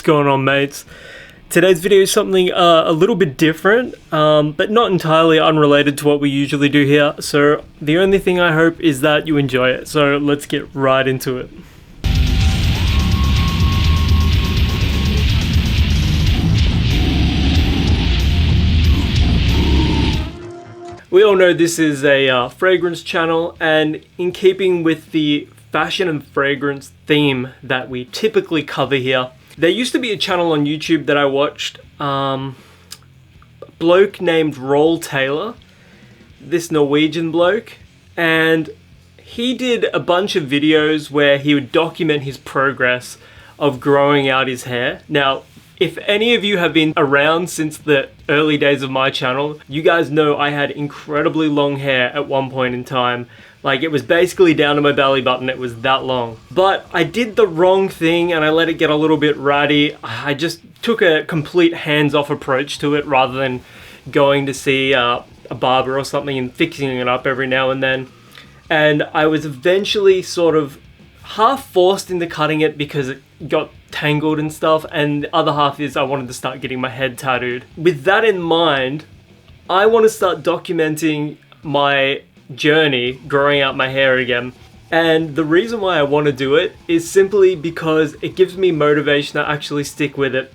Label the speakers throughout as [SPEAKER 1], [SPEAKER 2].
[SPEAKER 1] going on, mates? Today's video is something a little bit different, but not entirely unrelated to what we usually do here. So the only thing I hope is that you enjoy it. So let's get right into it. We all know this is a fragrance channel, and in keeping with the fashion and fragrance theme that we typically cover here, there used to be a channel on YouTube that I watched, a bloke named Roll Taylor, this Norwegian bloke, and he did a bunch of videos where he would document his progress of growing out his hair. Now, if any of you have been around since the early days of my channel, you guys know I had incredibly long hair at one point in time. Like, it was basically down to my belly button, it was that long. But I did the wrong thing and I let it get a little bit ratty. I just took a complete hands-off approach to it rather than going to see a barber or something and fixing it up every now and then. And I was eventually sort of half forced into cutting it because it got tangled and stuff, and the other half is I wanted to start getting my head tattooed. With that in mind, I want to start documenting my journey growing out my hair again. And the reason why I want to do it is simply because it gives me motivation to actually stick with it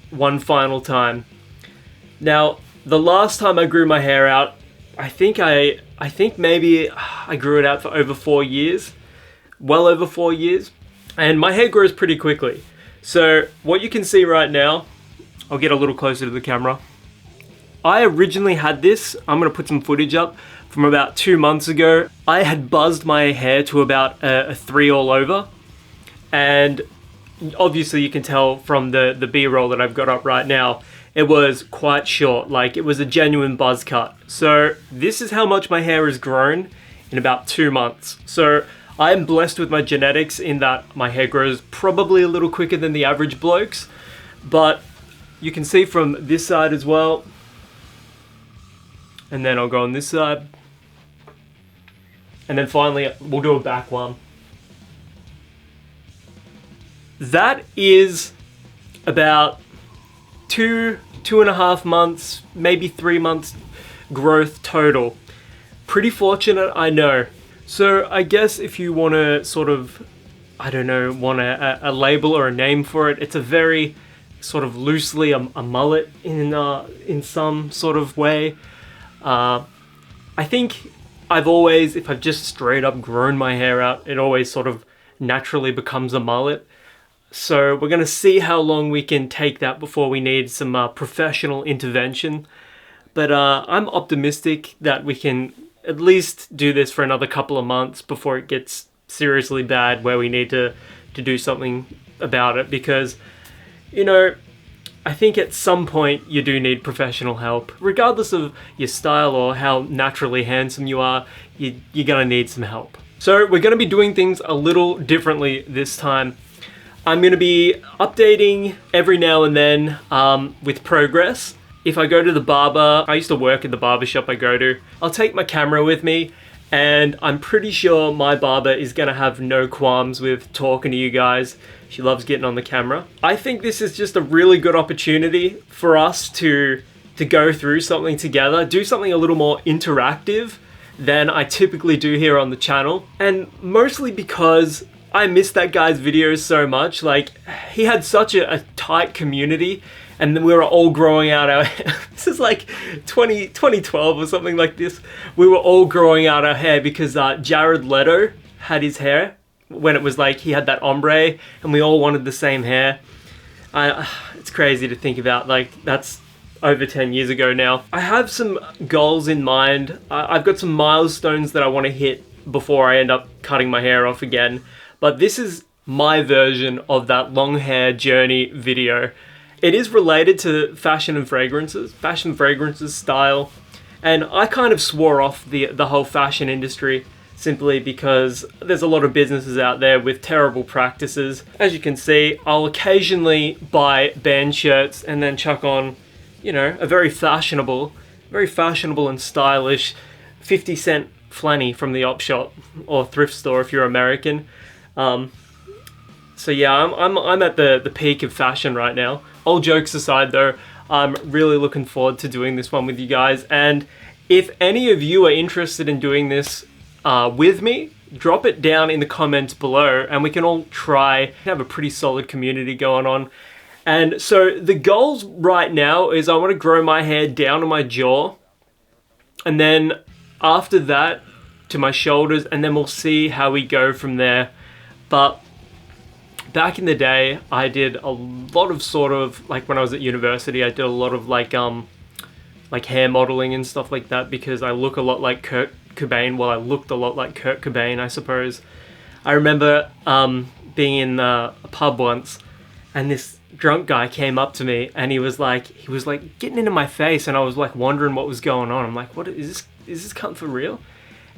[SPEAKER 1] one final time. Now, the last time I grew my hair out, I think maybe I grew it out for over 4 years. Well over 4 years. And my hair grows pretty quickly. So what you can see right now, I'll get a little closer to the camera. I originally had this, I'm going to put some footage up, from about 2 months ago. I had buzzed my hair to about a 3 all over. And obviously you can tell from the B-roll that I've got up right now, it was quite short, like it was a genuine buzz cut. So this is how much my hair has grown in about 2 months. So I'm blessed with my genetics in that my hair grows probably a little quicker than the average bloke's, but you can see from this side as well, and then I'll go on this side, and then finally we'll do a back one. That is about 2.5 months, maybe 3 months growth total. Pretty fortunate, I know. So I guess if you want to sort of, I don't know, want a label or a name for it, it's a very sort of loosely a mullet in some sort of way. I think I've always, if I've just straight up grown my hair out, it always sort of naturally becomes a mullet. So we're going to see how long we can take that before we need some professional intervention. But I'm optimistic that we can at least do this for another couple of months before it gets seriously bad where we need to do something about it, because, you know, I think at some point you do need professional help. Regardless of your style or how naturally handsome you are, you're gonna need some help. So we're gonna be doing things a little differently this time. I'm gonna be updating every now and then with progress. If I go to the barber, I used to work at the barber shop I go to, I'll take my camera with me, and I'm pretty sure my barber is gonna have no qualms with talking to you guys. She loves getting on the camera. I think this is just a really good opportunity for us to go through something together, do something a little more interactive than I typically do here on the channel. And mostly because I miss that guy's videos so much. Like, he had such a tight community, and then we were all growing out our this is like 2012 or something like this. We were all growing out our hair because Jared Leto had his hair when it was like he had that ombre, and we all wanted the same hair. It's crazy to think about, like, that's over 10 years ago now. I have some goals in mind. I've got some milestones that I want to hit before I end up cutting my hair off again. But this is my version of that long hair journey video. It is related to fashion and fragrances style. And I kind of swore off the whole fashion industry simply because there's a lot of businesses out there with terrible practices. As you can see, I'll occasionally buy band shirts and then chuck on, you know, a very fashionable and stylish 50-cent flanny from the op shop or thrift store if you're American. So yeah, I'm at the peak of fashion right now. All jokes aside though, I'm really looking forward to doing this one with you guys. And if any of you are interested in doing this with me, drop it down in the comments below and we can all try have a pretty solid community going on. And so the goals right now is I want to grow my hair down to my jaw, and then after that to my shoulders, and then we'll see how we go from there. But back in the day, I did a lot of sort of, like when I was at university, I did a lot of like hair modeling and stuff like that because I look a lot like Kurt Cobain. Well, I looked a lot like Kurt Cobain, I suppose. I remember being in a pub once, and this drunk guy came up to me and he was like getting into my face, and I was like wondering what was going on. I'm like, what is this cunt for real?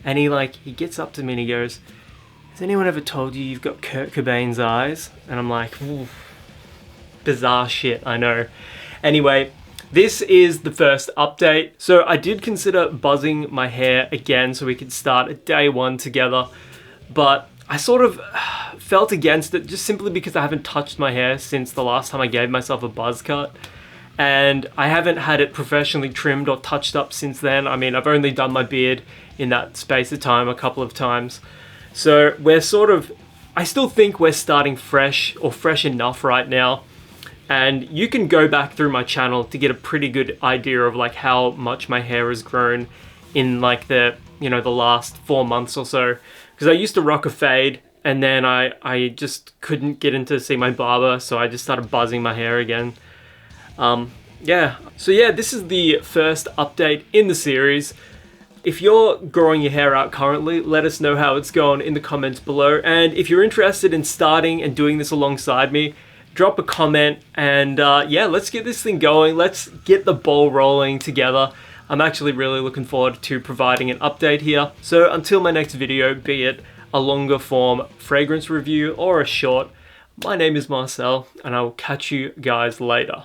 [SPEAKER 1] And he gets up to me and he goes, has anyone ever told you you've got Kurt Cobain's eyes? And I'm like, ooh, bizarre shit, I know. Anyway, this is the first update. So I did consider buzzing my hair again so we could start at day one together, but I sort of felt against it just simply because I haven't touched my hair since the last time I gave myself a buzz cut. And I haven't had it professionally trimmed or touched up since then. I mean, I've only done my beard in that space of time a couple of times. So we're sort of, I still think we're starting fresh or fresh enough right now. And you can go back through my channel to get a pretty good idea of like how much my hair has grown in like the last 4 months or so. Because I used to rock a fade, and then I just couldn't get in to see my barber, so I just started buzzing my hair again. Yeah. So yeah, this is the first update in the series. If you're growing your hair out currently, let us know how it's going in the comments below. And if you're interested in starting and doing this alongside me, drop a comment, and yeah, let's get this thing going. Let's get the ball rolling together. I'm actually really looking forward to providing an update here. So until my next video, be it a longer form fragrance review or a short, my name is Marcel, and I will catch you guys later.